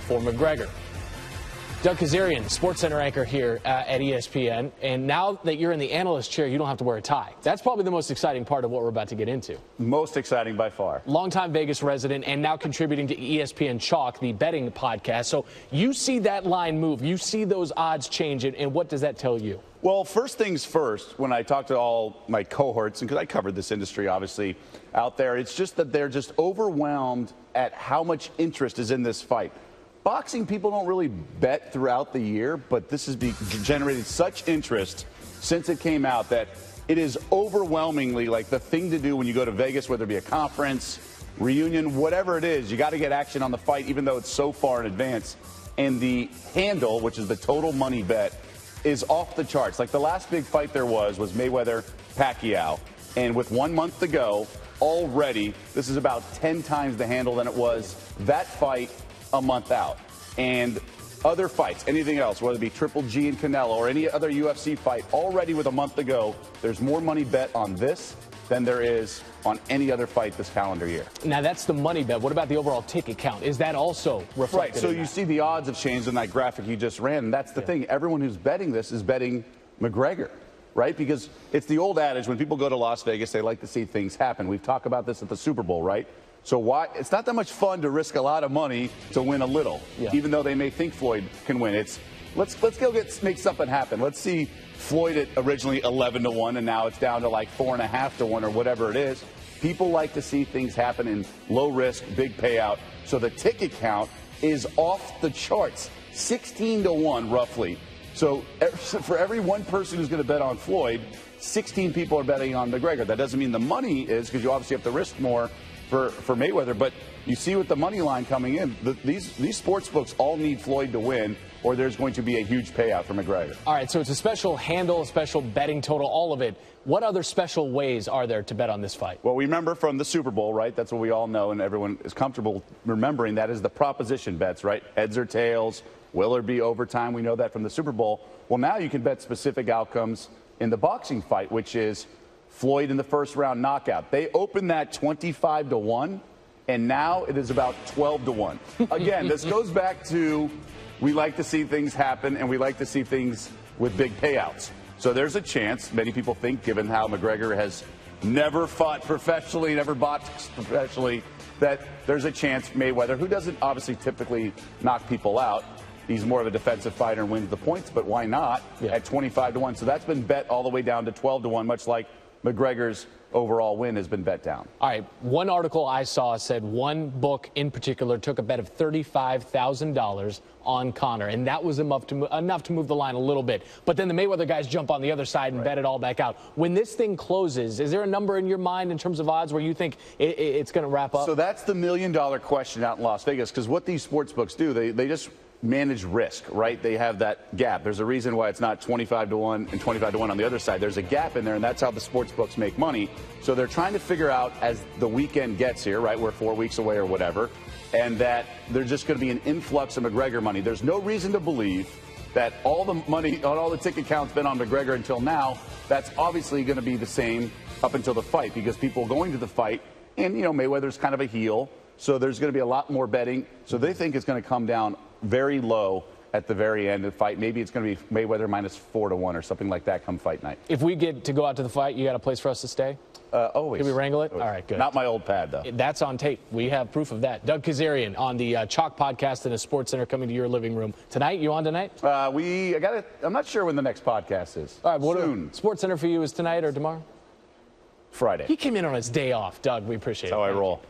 for McGregor. Doug Kazarian, SportsCenter anchor here at ESPN, and now that you're in the analyst chair, you don't have to wear a tie. That's probably the most exciting part of what we're about to get into. Most exciting by far. Longtime Vegas resident and now contributing to ESPN Chalk, the betting podcast. So you see that line move, you see those odds change, and what does that tell you? Well, first things first, when I talk to all my cohorts, and because I covered this industry, obviously, out there, it's just that they're just overwhelmed at how much interest is in this fight. Boxing, people don't really bet throughout the year, but this has generated such interest since it came out that it is overwhelmingly like the thing to do when you go to Vegas, whether it be a conference, reunion, whatever it is. You got to get action on the fight, even though it's so far in advance. And the handle, which is the total money bet, is off the charts. Like the last big fight there was Mayweather-Pacquiao. And with 1 month to go, already, this is about 10 times the handle than it was that fight a month out. And other fights, anything else, whether it be Triple G and Canelo or any other UFC fight, already with a month to go, there's more money bet on this than there is on any other fight this calendar year. Now, that's the money bet. What about the overall ticket count? Is that also reflected? Right, so you see the odds have changed in that graphic you just ran, and that's the thing. Everyone who's betting this is betting McGregor, right? Because it's the old adage, when people go to Las Vegas, they like to see things happen. We've talked about this at the Super Bowl, right? So why it's not that much fun to risk a lot of money to win a little, even though they may think Floyd can win. It's let's go make something happen. Let's see Floyd at originally 11-1, and now it's down to like 4.5-1 or whatever it is. People like to see things happen in low risk, big payout. So the ticket count is off the charts, 16-1 roughly. So for every one person who's going to bet on Floyd, 16 people are betting on McGregor. That doesn't mean the money is, because you obviously have to risk more for Mayweather, but you see with the money line coming in, these sports books all need Floyd to win, or there's going to be a huge payout for McGregor. All right, so it's a special handle, a special betting total, all of it. What other special ways are there to bet on this fight? Well, we remember from the Super Bowl, right? That's what we all know, and everyone is comfortable remembering. That is the proposition bets, right? Heads or tails, will there be overtime? We know that from the Super Bowl. Well, now you can bet specific outcomes in the boxing fight, which is Floyd in the first round knockout. They opened that 25-1, and now it is about 12-1. Again, this goes back to we like to see things happen, and we like to see things with big payouts. So there's a chance, many people think, given how McGregor has never fought professionally, never boxed professionally, that there's a chance Mayweather, who doesn't obviously typically knock people out, he's more of a defensive fighter and wins the points, but why not at 25-1? So that's been bet all the way down to 12-1, much like McGregor's overall win has been bet down. All right, one article I saw said one book in particular took a bet of $35,000 on Conor, and that was enough to move the line a little bit. But then the Mayweather guys jump on the other side and bet it all back out. When this thing closes, is there a number in your mind in terms of odds where you think it's going to wrap up? So that's the million-dollar question out in Las Vegas, because what these sports books do, they just manage risk, right? They have that gap. There's a reason why it's not 25-1 and 25-1 on the other side. There's a gap in there, and that's how the sports books make money. So they're trying to figure out as the weekend gets here, right? We're 4 weeks away or whatever, and that there's just going to be an influx of McGregor money. There's no reason to believe that all the money on all the ticket counts been on McGregor until now, that's obviously going to be the same up until the fight, because people going to the fight, and, you know, Mayweather's kind of a heel, so there's going to be a lot more betting. So they think it's going to come down very low at the very end of the fight. Maybe it's going to be Mayweather minus 4-1 or something like that come fight night. If we get to go out to the fight, you got a place for us to stay? Always. Can we wrangle it? Always. All right, good. Not my old pad, though. That's on tape. We have proof of that. Doug Kazarian on the Chalk podcast and a SportsCenter coming to your living room tonight. You on tonight? I'm not sure when the next podcast is. All right, what soon. SportsCenter for you is tonight or tomorrow? Friday. He came in on his day off, Doug. We appreciate it. That's how I roll.